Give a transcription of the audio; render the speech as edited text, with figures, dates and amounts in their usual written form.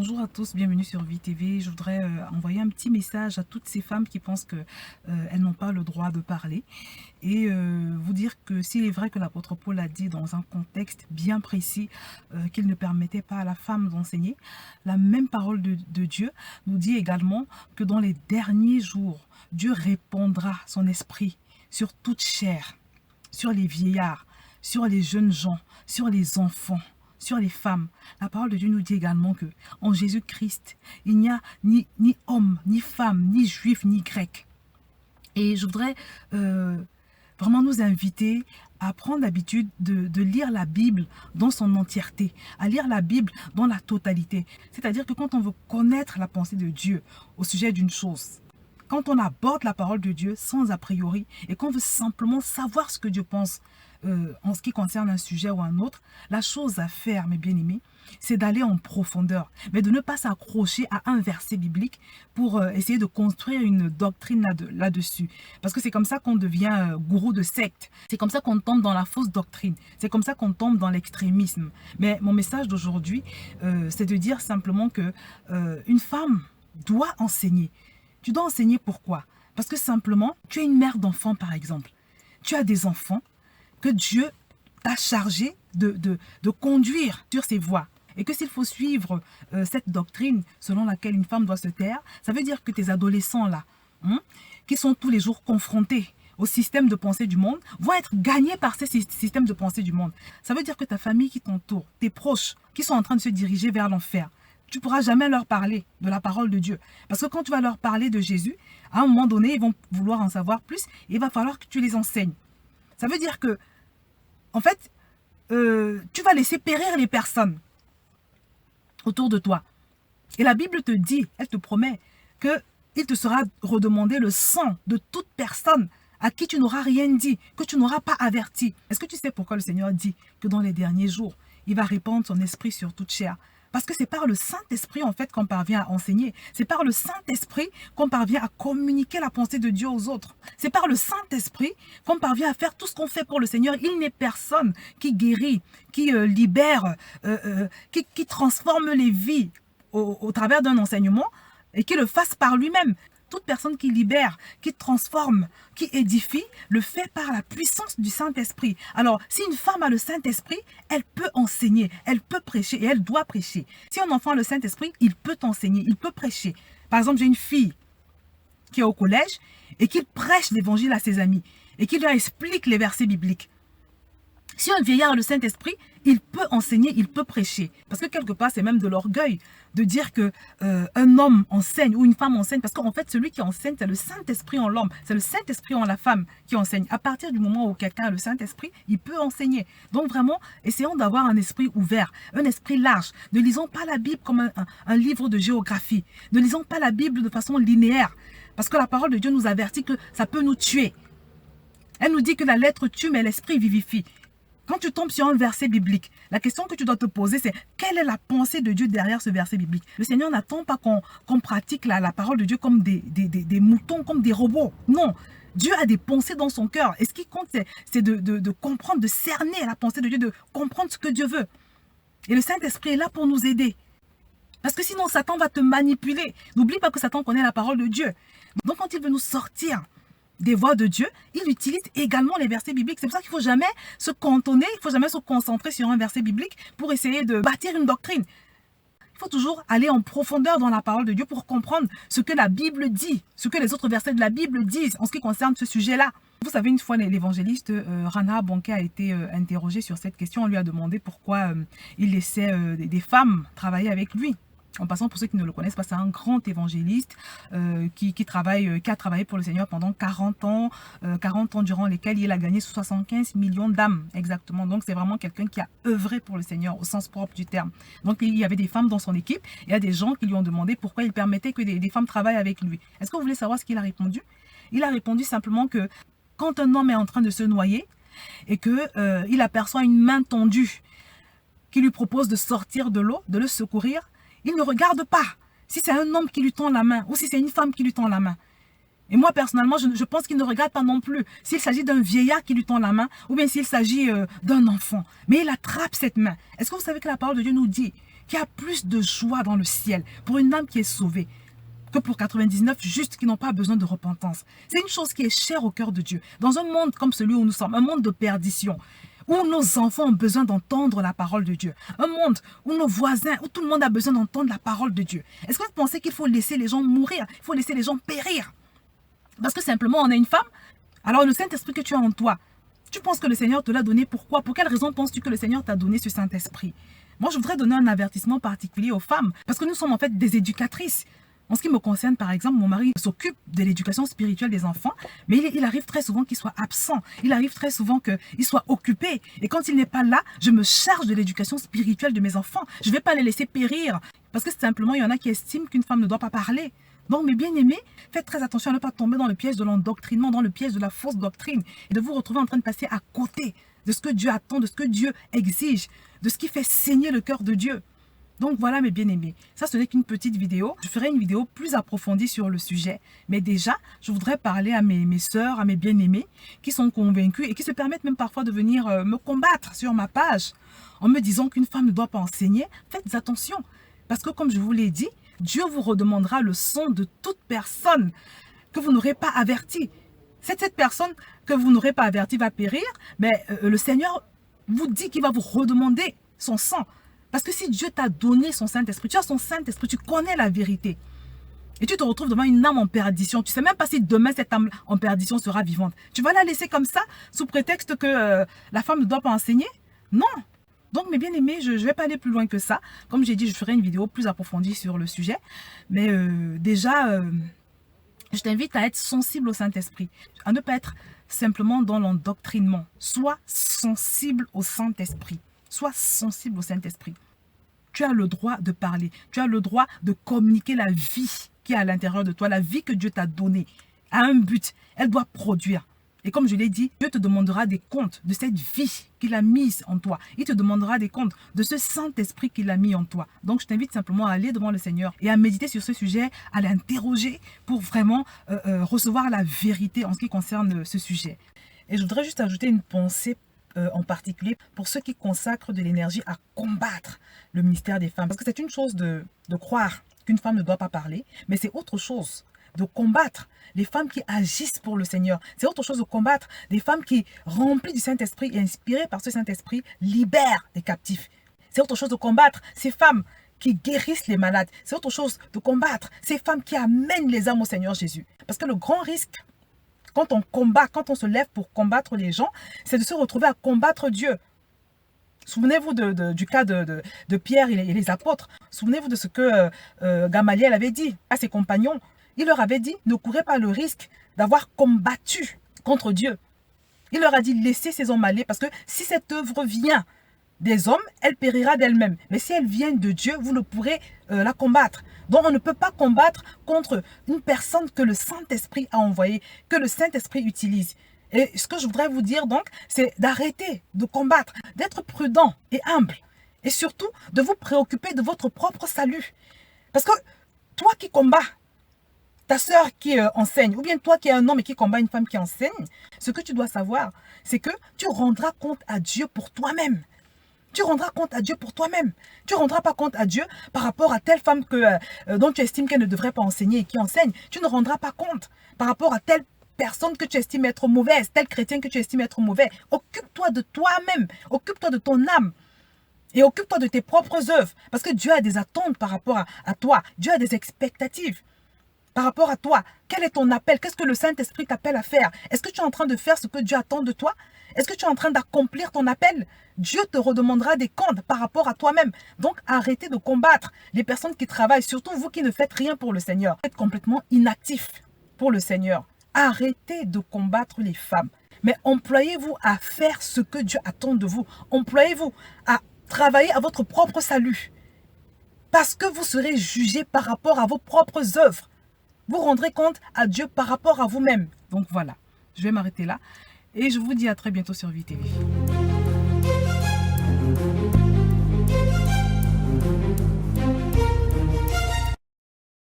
Bonjour à tous, bienvenue sur VTV. Je voudrais envoyer un petit message à toutes ces femmes qui pensent qu'elles n'ont pas le droit de parler et vous dire que s'il est vrai que l'apôtre Paul a dit dans un contexte bien précis qu'il ne permettait pas à la femme d'enseigner, la même parole de Dieu nous dit également que dans les derniers jours, Dieu répandra son esprit sur toute chair, sur les vieillards, sur les jeunes gens, sur les enfants, sur les femmes. La parole de Dieu nous dit également que en Jésus-Christ, il n'y a ni homme, ni femme, ni juif, ni grec. Et je voudrais vraiment nous inviter à prendre l'habitude de lire la Bible dans son entièreté, à lire la Bible dans la totalité. C'est-à-dire que quand on veut connaître la pensée de Dieu au sujet d'une chose, quand on aborde la parole de Dieu sans a priori et qu'on veut simplement savoir ce que Dieu pense en ce qui concerne un sujet ou un autre, la chose à faire, mes bien-aimés, c'est d'aller en profondeur, mais de ne pas s'accrocher à un verset biblique pour essayer de construire une doctrine là-dessus. Parce que c'est comme ça qu'on devient gourou de secte. C'est comme ça qu'on tombe dans la fausse doctrine. C'est comme ça qu'on tombe dans l'extrémisme. Mais mon message d'aujourd'hui, c'est de dire simplement que une femme doit enseigner. Tu dois enseigner pourquoi? Parce que simplement, tu es une mère d'enfants par exemple. Tu as des enfants que Dieu t'a chargé de conduire sur ses voies. Et que s'il faut suivre cette doctrine selon laquelle une femme doit se taire, ça veut dire que tes adolescents là, qui sont tous les jours confrontés au système de pensée du monde, vont être gagnés par ces systèmes de pensée du monde. Ça veut dire que ta famille qui t'entoure, tes proches, qui sont en train de se diriger vers l'enfer, tu ne pourras jamais leur parler de la parole de Dieu. Parce que quand tu vas leur parler de Jésus, à un moment donné, ils vont vouloir en savoir plus et il va falloir que tu les enseignes. Ça veut dire que, en fait, tu vas laisser périr les personnes autour de toi. Et la Bible te dit, elle te promet qu'il te sera redemandé le sang de toute personne à qui tu n'auras rien dit, que tu n'auras pas averti. Est-ce que tu sais pourquoi le Seigneur dit que dans les derniers jours, il va répandre son esprit sur toute chair? Parce que c'est par le Saint-Esprit en fait qu'on parvient à enseigner. C'est par le Saint-Esprit qu'on parvient à communiquer la pensée de Dieu aux autres. C'est par le Saint-Esprit qu'on parvient à faire tout ce qu'on fait pour le Seigneur. Il n'est personne qui guérit, qui libère, qui transforme les vies au travers d'un enseignement et qui le fasse par lui-même. Toute personne qui libère, qui transforme, qui édifie, le fait par la puissance du Saint-Esprit. Alors, si une femme a le Saint-Esprit, elle peut enseigner, elle peut prêcher et elle doit prêcher. Si un enfant a le Saint-Esprit, il peut enseigner, il peut prêcher. Par exemple, j'ai une fille qui est au collège et qui prêche l'évangile à ses amis et qui leur explique les versets bibliques. Si un vieillard a le Saint-Esprit, il peut enseigner, il peut prêcher. Parce que quelque part, c'est même de l'orgueil de dire que un homme enseigne ou une femme enseigne. Parce qu'en fait, celui qui enseigne, c'est le Saint-Esprit en l'homme. C'est le Saint-Esprit en la femme qui enseigne. À partir du moment où quelqu'un a le Saint-Esprit, il peut enseigner. Donc vraiment, essayons d'avoir un esprit ouvert, un esprit large. Ne lisons pas la Bible comme un livre de géographie. Ne lisons pas la Bible de façon linéaire. Parce que la parole de Dieu nous avertit que ça peut nous tuer. Elle nous dit que la lettre tue, mais l'esprit vivifie. Quand tu tombes sur un verset biblique, la question que tu dois te poser, c'est quelle est la pensée de Dieu derrière ce verset biblique? Le Seigneur n'attend pas qu'on pratique la parole de Dieu comme des moutons, comme des robots. Non, Dieu a des pensées dans son cœur. Et ce qui compte, c'est de comprendre, de cerner la pensée de Dieu, de comprendre ce que Dieu veut. Et le Saint-Esprit est là pour nous aider. Parce que sinon, Satan va te manipuler. N'oublie pas que Satan connaît la parole de Dieu. Donc quand il veut nous sortir des voies de Dieu, il utilise également les versets bibliques. C'est pour ça qu'il ne faut jamais se cantonner, il ne faut jamais se concentrer sur un verset biblique pour essayer de bâtir une doctrine. Il faut toujours aller en profondeur dans la parole de Dieu pour comprendre ce que la Bible dit, ce que les autres versets de la Bible disent en ce qui concerne ce sujet-là. Vous savez, une fois, l'évangéliste Reinhard Bonnke a été interrogé sur cette question. On lui a demandé pourquoi il laissait des femmes travailler avec lui. En passant, pour ceux qui ne le connaissent pas, c'est un grand évangéliste qui a travaillé pour le Seigneur pendant 40 ans durant lesquels il a gagné 75 millions d'âmes exactement. Donc c'est vraiment quelqu'un qui a œuvré pour le Seigneur au sens propre du terme. Donc il y avait des femmes dans son équipe. Il y a des gens qui lui ont demandé pourquoi il permettait que des femmes travaillent avec lui. Est-ce que vous voulez savoir ce qu'il a répondu? Il a répondu simplement que quand un homme est en train de se noyer et qu'il aperçoit une main tendue qui lui propose de sortir de l'eau, de le secourir, il ne regarde pas si c'est un homme qui lui tend la main ou si c'est une femme qui lui tend la main. Et moi, personnellement, je pense qu'il ne regarde pas non plus s'il s'agit d'un vieillard qui lui tend la main ou bien s'il s'agit d'un enfant. Mais il attrape cette main. Est-ce que vous savez que la parole de Dieu nous dit qu'il y a plus de joie dans le ciel pour une âme qui est sauvée que pour 99 justes qui n'ont pas besoin de repentance. C'est une chose qui est chère au cœur de Dieu. Dans un monde comme celui où nous sommes, un monde de perdition, où nos enfants ont besoin d'entendre la parole de Dieu, un monde où nos voisins, où tout le monde a besoin d'entendre la parole de Dieu. Est-ce que vous pensez qu'il faut laisser les gens mourir? Il faut laisser les gens périr? Parce que simplement on est une femme? Alors le Saint-Esprit que tu as en toi, tu penses que le Seigneur te l'a donné pourquoi? Pour quelle raison penses-tu que le Seigneur t'a donné ce Saint-Esprit? Moi, je voudrais donner un avertissement particulier aux femmes, parce que nous sommes en fait des éducatrices. En ce qui me concerne, par exemple, mon mari s'occupe de l'éducation spirituelle des enfants, mais il arrive très souvent qu'il soit absent. Il arrive très souvent qu'il soit occupé. Et quand il n'est pas là, je me charge de l'éducation spirituelle de mes enfants. Je ne vais pas les laisser périr. Parce que simplement, il y en a qui estiment qu'une femme ne doit pas parler. Donc, mes bien-aimés, faites très attention à ne pas tomber dans le piège de l'endoctrinement, dans le piège de la fausse doctrine, et de vous retrouver en train de passer à côté de ce que Dieu attend, de ce que Dieu exige, de ce qui fait saigner le cœur de Dieu. Donc voilà mes bien-aimés, ça ce n'est qu'une petite vidéo. Je ferai une vidéo plus approfondie sur le sujet. Mais déjà, je voudrais parler à mes sœurs, à mes bien-aimés qui sont convaincus et qui se permettent même parfois de venir me combattre sur ma page en me disant qu'une femme ne doit pas enseigner. Faites attention parce que comme je vous l'ai dit, Dieu vous redemandera le sang de toute personne que vous n'aurez pas avertie. Cette personne que vous n'aurez pas avertie va périr, mais le Seigneur vous dit qu'il va vous redemander son sang. Parce que si Dieu t'a donné son Saint-Esprit, tu as son Saint-Esprit, tu connais la vérité. Et tu te retrouves devant une âme en perdition. Tu ne sais même pas si demain cette âme en perdition sera vivante. Tu vas la laisser comme ça, sous prétexte que la femme ne doit pas enseigner? Non. Donc mes bien-aimés, je ne vais pas aller plus loin que ça. Comme j'ai dit, je ferai une vidéo plus approfondie sur le sujet. Mais déjà, je t'invite à être sensible au Saint-Esprit. À ne pas être simplement dans l'endoctrinement. Sois sensible au Saint-Esprit. Sois sensible au Saint-Esprit. Tu as le droit de parler. Tu as le droit de communiquer la vie qui est à l'intérieur de toi. La vie que Dieu t'a donnée a un but. Elle doit produire. Et comme je l'ai dit, Dieu te demandera des comptes de cette vie qu'il a mise en toi. Il te demandera des comptes de ce Saint-Esprit qu'il a mis en toi. Donc je t'invite simplement à aller devant le Seigneur et à méditer sur ce sujet, à l'interroger pour vraiment recevoir la vérité en ce qui concerne ce sujet. Et je voudrais juste ajouter une pensée en particulier pour ceux qui consacrent de l'énergie à combattre le ministère des femmes. Parce que c'est une chose de croire qu'une femme ne doit pas parler, mais c'est autre chose de combattre les femmes qui agissent pour le Seigneur. C'est autre chose de combattre des femmes qui, remplies du Saint-Esprit et inspirées par ce Saint-Esprit, libèrent les captifs. C'est autre chose de combattre ces femmes qui guérissent les malades. C'est autre chose de combattre ces femmes qui amènent les âmes au Seigneur Jésus. Parce que le grand risque, quand on combat, quand on se lève pour combattre les gens, c'est de se retrouver à combattre Dieu. Souvenez-vous du cas de Pierre et les apôtres. Souvenez-vous de ce que Gamaliel avait dit à ses compagnons. Il leur avait dit, ne courez pas le risque d'avoir combattu contre Dieu. Il leur a dit, laissez ces hommes aller parce que si cette œuvre vient des hommes, elle périra d'elle-même. Mais si elle vient de Dieu, vous ne pourrez la combattre. Donc on ne peut pas combattre contre une personne que le Saint-Esprit a envoyée, que le Saint-Esprit utilise. Et ce que je voudrais vous dire donc, c'est d'arrêter de combattre, d'être prudent et humble. Et surtout, de vous préoccuper de votre propre salut. Parce que toi qui combats, ta sœur qui enseigne, ou bien toi qui es un homme et qui combat une femme qui enseigne, ce que tu dois savoir, c'est que tu rendras compte à Dieu pour toi-même. Tu rendras compte à Dieu pour toi-même. Tu ne rendras pas compte à Dieu par rapport à telle femme dont tu estimes qu'elle ne devrait pas enseigner et qui enseigne. Tu ne rendras pas compte par rapport à telle personne que tu estimes être mauvaise, tel chrétien que tu estimes être mauvais. Occupe-toi de toi-même. Occupe-toi de ton âme. Et occupe-toi de tes propres œuvres. Parce que Dieu a des attentes par rapport à toi. Dieu a des expectatives par rapport à toi. Quel est ton appel? Qu'est-ce que le Saint-Esprit t'appelle à faire? Est-ce que tu es en train de faire ce que Dieu attend de toi? Est-ce que tu es en train d'accomplir ton appel? Dieu te redemandera des comptes par rapport à toi-même. Donc arrêtez de combattre les personnes qui travaillent, surtout vous qui ne faites rien pour le Seigneur. Vous êtes complètement inactif pour le Seigneur. Arrêtez de combattre les femmes. Mais employez-vous à faire ce que Dieu attend de vous. Employez-vous à travailler à votre propre salut. Parce que vous serez jugé par rapport à vos propres œuvres. Vous rendrez compte à Dieu par rapport à vous-même. Donc voilà, je vais m'arrêter là. Et je vous dis à très bientôt sur VTV.